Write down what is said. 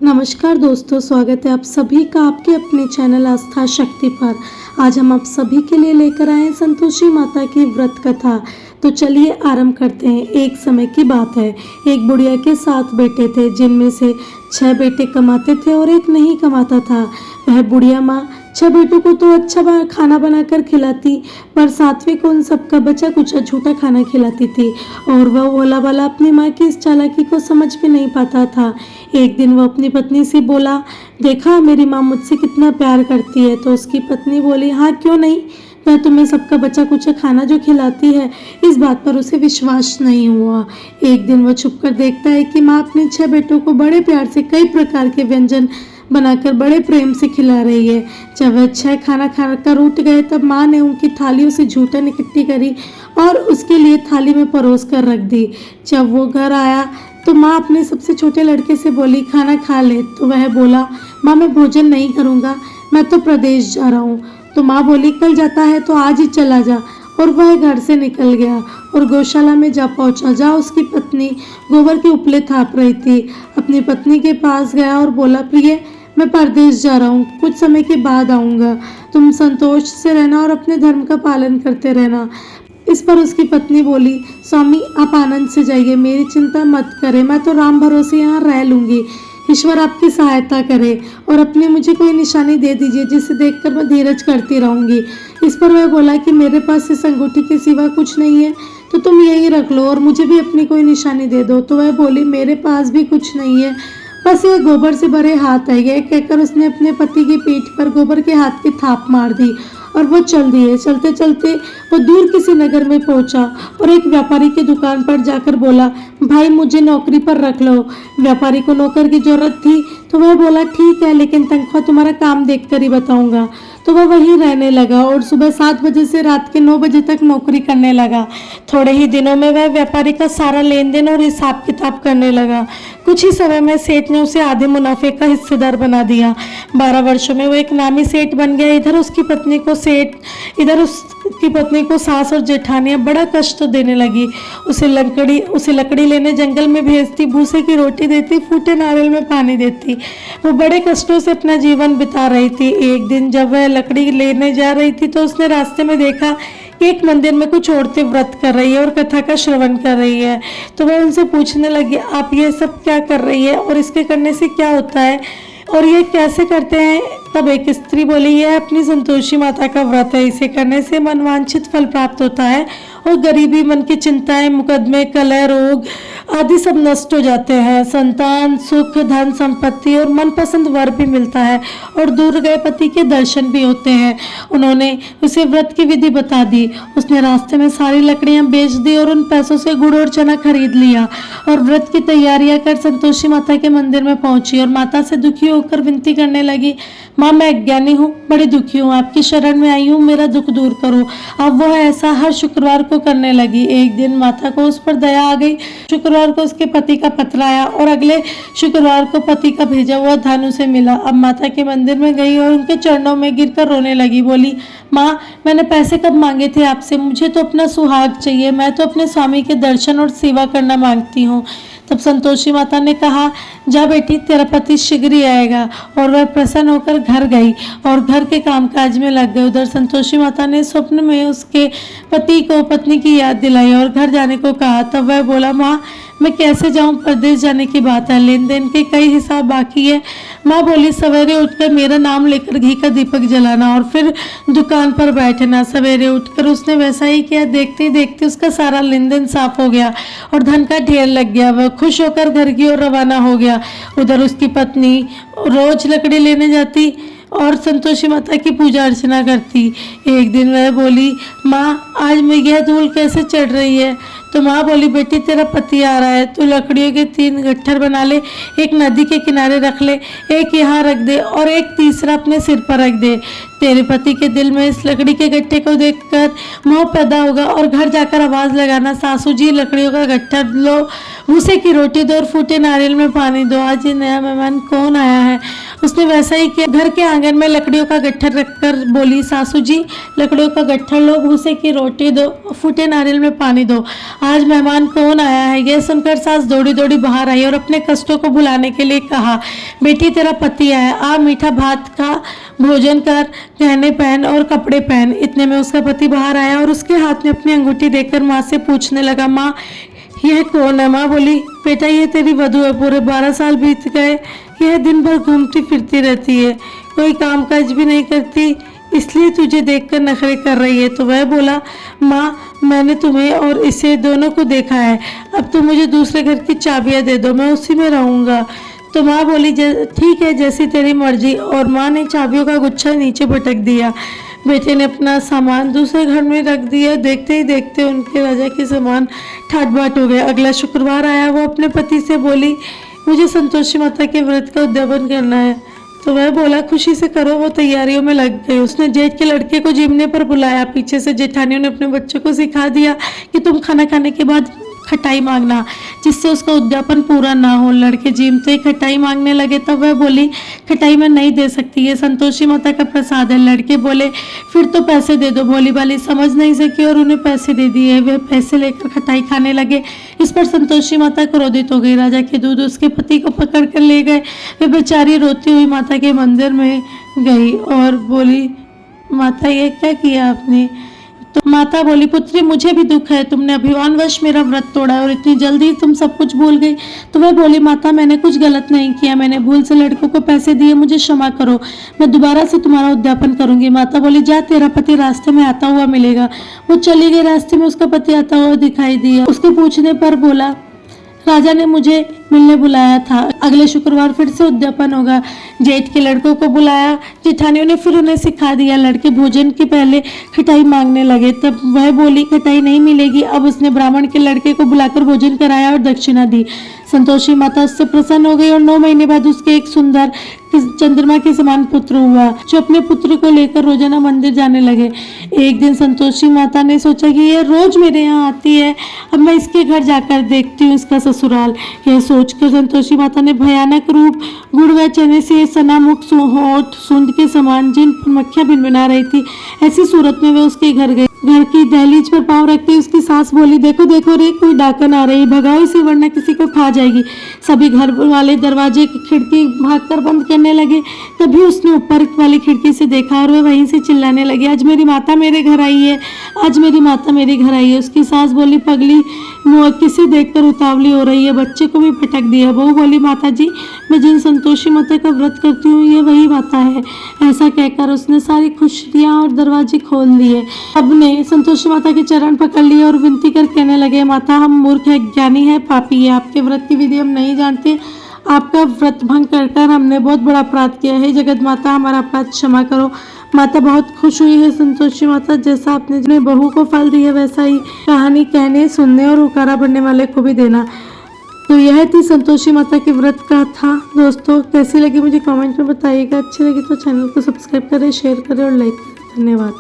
नमस्कार दोस्तों, स्वागत है आप सभी का आपके अपने चैनल आस्था शक्ति पर। आज हम आप सभी के लिए लेकर आए हैं संतोषी माता की व्रत कथा। तो चलिए आरंभ करते हैं। एक समय की बात है, एक बुढ़िया के 7 बेटे थे, जिनमें से 6 बेटे कमाते थे और एक नहीं कमाता था। वह बुढ़िया माँ 6 बेटों को तो अच्छा खाना बनाकर खिलाती, पर 7वें को उन सबका बचा कुचा झूठा खाना खिलाती थी और वह भोला वाला अपनी माँ की इस चालाकी को समझ भी नहीं पाता था। एक दिन वो अपनी पत्नी से बोला, देखा मेरी माँ मुझसे कितना प्यार करती है। तो उसकी पत्नी बोली, हाँ क्यों नहीं, वह तुम्हें सबका बचा कुचा खाना जो खिलाती है। इस बात पर उसे विश्वास नहीं हुआ। एक दिन वह छुपकर देखता है कि माँ अपने 6 बेटों को बड़े प्यार से कई प्रकार के व्यंजन बनाकर बड़े प्रेम से खिला रही है। जब वह 6 खाना खाकर उठ गए, तब माँ ने उनकी थालियों से झूठन इकट्ठी करी और उसके लिए थाली में परोस कर रख दी। जब वो घर आया तो माँ अपने सबसे छोटे लड़के से बोली, खाना खा ले। तो वह बोला, माँ मैं भोजन नहीं करूँगा, मैं तो प्रदेश जा रहा हूँ। तो माँ बोली, कल जाता है तो आज ही चला जा। और वह घर से निकल गया और गौशाला में जा पहुंचा, जहाँ उसकी पत्नी गोबर के उपले थाप रही थी। अपनी पत्नी के पास गया और बोला, प्रिय मैं परदेश जा रहा हूँ, कुछ समय के बाद आऊँगा, तुम संतोष से रहना और अपने धर्म का पालन करते रहना। इस पर उसकी पत्नी बोली, स्वामी आप आनंद से जाइए, मेरी चिंता मत करें, मैं तो राम भरोसे यहाँ रह लूँगी। ईश्वर आपकी सहायता करे और अपनी मुझे कोई निशानी दे दीजिए जिसे देखकर मैं धीरज करती रहूँगी। इस पर वह बोला कि मेरे पास इस अंगूठी के सिवा कुछ नहीं है, तो तुम यही रख लो और मुझे भी अपनी कोई निशानी दे दो। तो वह बोली, मेरे पास भी कुछ नहीं है, बस ये गोबर से भरे हाथ है। यह कहकर उसने अपने पति की पीठ पर गोबर के हाथ की थाप मार दी और वो चल दिए। चलते चलते वो दूर किसी नगर में पहुंचा और एक व्यापारी की दुकान पर जाकर बोला, भाई मुझे नौकरी पर रख लो। व्यापारी को नौकर की जरूरत थी, तो वह बोला, ठीक है, लेकिन तनख्वाह तुम्हारा काम देखकर ही बताऊंगा। तो वह वहीं रहने लगा और सुबह 7 बजे से रात के 9 बजे तक नौकरी करने लगा। थोड़े ही दिनों में वह व्यापारी का सारा लेन देन और हिसाब किताब करने लगा। कुछ ही समय में सेठ ने उसे आधे मुनाफे का हिस्सेदार बना दिया। 12 वर्षों में वो एक नामी सेठ बन गया। इधर उसकी पत्नी को सास और जेठानियां बड़ा कष्ट देने लगी। उसे लकड़ी लेने जंगल में भेजती, भूसे की रोटी देती, फूटे नारियल में पानी देती। वो बड़े कष्टों से अपना जीवन बिता रही थी। एक दिन जब वह लकड़ी लेने जा रही थी, तो उसने रास्ते में देखा कि एक मंदिर में कुछ औरतें व्रत कर रही है और कथा का श्रवण कर रही है। तो वह उनसे पूछने लगी, आप ये सब क्या कर रही है और इसके करने से क्या होता है और ये कैसे करते हैं? तब एक स्त्री बोली, यह अपनी संतोषी माता का व्रत है, इसे करने से मनवांछित फल प्राप्त होता है और गरीबी, मन की चिंताएं, मुकदमे, कलह, रोग आदि सब नष्ट हो जाते हैं। संतान, सुख, धन संपत्ति और मनपसंद वर भी मिलता है और दूर गए पति के दर्शन भी होते हैं। उन्होंने उसे व्रत की विधि बता दी। उसने रास्ते में सारी लकड़ियां बेच दी और उन पैसों से गुड़ और चना खरीद लिया और व्रत की तैयारियां कर संतोषी माता के मंदिर में पहुंची और माता से दुखी होकर विनती करने लगी, माँ मैं अज्ञानी हूँ, बड़ी दुखी हूँ, आपकी शरण में आई हूँ, मेरा दुख दूर करो। अब वह ऐसा हर शुक्रवार को करने लगी। एक दिन माता को उस पर दया आ गई। शुक्रवार को उसके पति का पत्र आया और अगले शुक्रवार को पति का भेजा हुआ धन उसे मिला। अब माता के मंदिर में गई और उनके चरणों में गिरकर रोने लगी। बोली, माँ मैंने पैसे कब मांगे थे आपसे, मुझे तो अपना सुहाग चाहिए, मैं तो अपने स्वामी के दर्शन और सेवा करना मांगती हूँ। तब संतोषी माता ने कहा, जा बेटी, तेरा पति शीघ्र ही आएगा। और वह प्रसन्न होकर घर गई और घर के कामकाज में लग गई। उधर संतोषी माता ने स्वप्न में उसके पति को पत्नी की याद दिलाई और घर जाने को कहा। तब वह बोला, माँ मैं कैसे जाऊं, परदेश जाने की बात है, लेन देन के कई हिसाब बाकी है। माँ बोली, सवेरे उठकर मेरा नाम लेकर घी का दीपक जलाना और फिर दुकान पर बैठना। सवेरे उठकर उसने वैसा ही किया। देखते ही देखते उसका सारा लेन देन साफ हो गया और धन का ढेर लग गया। वह खुश होकर घर की ओर रवाना हो गया। उधर उसकी पत्नी रोज लकड़ी लेने जाती और संतोषी माता की पूजा अर्चना करती। एक दिन वह बोली, माँ आज मैं यह धूल कैसे चढ़ रही है? तो माँ बोली, बेटी तेरा पति आ रहा है, तू लकड़ियों के 3 गट्ठर बना ले, एक नदी के किनारे रख ले, एक यहाँ रख दे और एक तीसरा अपने सिर पर रख दे। तेरे पति के दिल में इस लकड़ी के गट्ठे को देखकर मोह पैदा होगा और घर जाकर आवाज लगाना, सासू जी लकड़ियों का गट्ठा लो, भूसे की रोटी दो और फूटे नारियल में पानी दो, आज ये नया मेहमान कौन आया है? उसने वैसा ही किया। घर के आंगन में लकड़ियों का गट्ठर रखकर बोली, सासू जी लकड़ियों का गट्ठर लो, भूसे की रोटी दो, फूटे नारियल में पानी दो। आज मेहमान कौन आया है? यह सुनकर सास दौड़ी दौड़ी बाहर आई और अपने कष्टों को भुलाने के लिए कहा, बेटी तेरा पति आया, आ मीठा भात खा, भोजन कर, गहने पहन और कपड़े पहन। इतने में उसका पति बाहर आया और उसके हाथ में अपनी अंगूठी देकर माँ से पूछने लगा, माँ यह कौन है? माँ बोली, बेटा ये तेरी वधू है, पूरे 12 साल बीत गए, यह दिन भर घूमती फिरती रहती है, कोई काम काज भी नहीं करती, इसलिए तुझे देखकर नखरे कर रही है। तो वह बोला, माँ मैंने तुम्हें और इसे दोनों को देखा है, अब तुम मुझे दूसरे घर की चाबियाँ दे दो, मैं उसी में रहूँगा। तो माँ बोली, ठीक है जैसी तेरी मर्जी। और माँ ने चाबियों का गुच्छा नीचे पटक दिया। बेटे ने अपना सामान दूसरे घर में रख दिया। देखते ही देखते उनके राजा के सामान ठाट बाट हो गए। अगला शुक्रवार आया, वो अपने पति से बोली, मुझे संतोषी माता के व्रत का उद्यापन करना है। तो वह बोला, खुशी से करो। वो तैयारियों में लग गई। उसने जेठ के लड़के को जिमने पर बुलाया। पीछे से जेठानियों ने अपने बच्चों को सिखा दिया कि तुम खाना खाने के बाद खटाई मांगना, जिससे उसका उद्यापन पूरा ना हो। लड़के जिमते ही खटाई मांगने लगे। तब वह बोली, खटाई मैं नहीं दे सकती, ये संतोषी माता का प्रसाद है। लड़के बोले, फिर तो पैसे दे दो। भोली भाली समझ नहीं सकी और उन्हें पैसे दे दिए। वे पैसे लेकर खटाई खाने लगे। इस पर संतोषी माता क्रोधित हो गई। राजा के दूध उसके पति को पकड़ कर ले गए। वे बेचारी रोती हुई माता के मंदिर में गई और बोली, माता ये क्या किया आपने? तो माता बोली, पुत्री मुझे भी दुख है, तुमने अभिमानवश मेरा व्रत तोड़ा और इतनी जल्दी तुम सब कुछ भूल गई। तो वह बोली, माता मैंने कुछ गलत नहीं किया, मैंने भूल से लड़कों को पैसे दिए, मुझे क्षमा करो, मैं दोबारा से तुम्हारा उद्यापन करूंगी। माता बोली, जा तेरा पति रास्ते में आता हुआ मिलेगा। वो चली गई। रास्ते में उसका पति आता हुआ दिखाई दिया। उसके पूछने पर बोला, राजा ने मुझे मिलने बुलाया था, अगले शुक्रवार फिर से उद्यापन होगा। जेठ के लड़कों को बुलाया। जेठानियों ने फिर उन्हें सिखा दिया। लड़के भोजन के पहले खटाई मांगने लगे। तब वह बोली, खटाई नहीं मिलेगी। अब उसने ब्राह्मण के लड़के को बुलाकर भोजन कराया और दक्षिणा दी। संतोषी माता उससे प्रसन्न हो गई और 9 महीने बाद उसके एक सुंदर चंद्रमा के समान पुत्र हुआ, जो अपने पुत्र को लेकर रोजाना मंदिर जाने लगे। एक दिन संतोषी माता ने सोचा कि यह रोज मेरे यहाँ आती है, अब मैं इसके घर जाकर देखती हूँ इसका ससुराल। यह सोचकर संतोषी माता ने भयानक रूप, गुड़ व चने से सना मुख होठ सूंद के समान, जिन पर मक्खियां भिनभिना रही थी, ऐसी सूरत में वे उसके घर गई। घर की दहलीज पर पांव रखते उसकी सास बोली, देखो देखो रे, कोई डाकन आ रही, भगाओ इसे वरना किसी को खा जाएगी। सभी घर वाले दरवाजे की खिड़की भागकर बंद करने लगे। तभी उसने ऊपर वाली खिड़की से देखा और वह वहीं से चिल्लाने लगी, आज मेरी माता मेरे घर आई है, आज मेरी माता मेरे घर आई है। उसकी सास बोली, पगली वो किसे देखकर उतावली हो रही है, बच्चे को भी पटक दिया। बहू बोली, माता जी मैं जिन संतोषी माता का व्रत करती हूँ ये वही माता है। ऐसा कहकर उसने सारी खुशियाँ और दरवाजे खोल दिए। अब ने संतोषी माता के चरण पकड़ लिए और विनती कर कहने लगे, माता हम मूर्ख है, ज्ञानी है, पापी है, आपके व्रत की विधि हम नहीं जानते, आपका व्रत भंग कर हमने बहुत बड़ा अपराध किया है। जगत माता हमारा अपराध क्षमा करो। माता बहुत खुश हुई है। संतोषी माता, जैसा आपने अपने बहू को फल दिया वैसा ही कहानी कहने, सुनने और उकारा बनने वाले को भी देना। तो यह थी संतोषी माता के व्रत का था। दोस्तों कैसी लगी मुझे कमेंट में बताइएगा। अच्छी लगी तो चैनल को सब्सक्राइब करें, शेयर करें और लाइक करें। धन्यवाद।